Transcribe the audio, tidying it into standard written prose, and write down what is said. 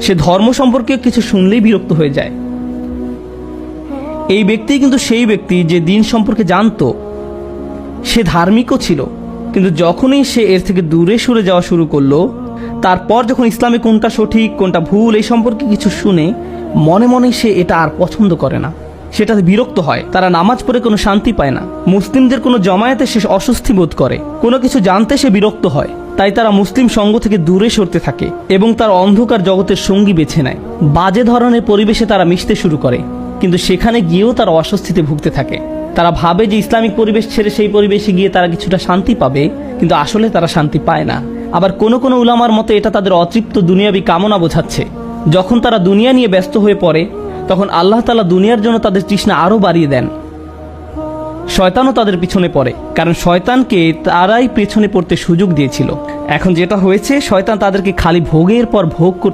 সে ধর্ম সম্পর্কে কিছু শুনলেই বিরক্ত হয়ে যায়। এই ব্যক্তি কিন্তু সেই ব্যক্তি যে দিন সম্পর্কে জানতো, সে ধার্মিকও ছিল, কিন্তু যখনই সে এর থেকে দূরে সরে যাওয়া শুরু করলো, তারপর যখন ইসলামে কোনটা সঠিক কোনটা ভুল এই সম্পর্কে কিছু শুনে মনে মনে সে এটা আর পছন্দ করে না, সেটাতে বিরক্ত হয়। তারা নামাজ পড়ে কোনো শান্তি পায় না, মুসলিমদের কোনো জমায়েতে সে অস্বস্তি বোধ করে, কোনো কিছু জানতে সে বিরক্ত হয়। তাই তারা মুসলিম সঙ্গ থেকে দূরে সরতে থাকে এবং তার অন্ধকার জগতের সঙ্গী বেছে নেয়। বাজে ধরনের পরিবেশে তারা মিশতে শুরু করে, কিন্তু সেখানে গিয়েও তারা অস্বস্তিতে ভুগতে থাকে। তারা ভাবে যে ইসলামিক পরিবেশ ছেড়ে সেই পরিবেশে গিয়ে তারা কিছুটা শান্তি পাবে, কিন্তু আসলে তারা শান্তি পায় না। আবার কোনো কোনো উলামার মতে এটা তাদের অতৃপ্ত দুনিয়াবী কামনা বোঝাচ্ছে। যখন তারা দুনিয়া নিয়ে ব্যস্ত হয়ে পড়ে, তখন আল্লাহ তাআলা দুনিয়ার জন্য তাদের তৃষ্ণা আরও বাড়িয়ে দেন। শয়তানও তাদের পিছনে পড়ে, কারণ শয়তানকে তারাই পেছনে পড়তে সুযোগ দিয়েছিল। এখন যেটা হয়েছে, শয়তান তাদেরকে খালি ভোগের পর ভোগ করতে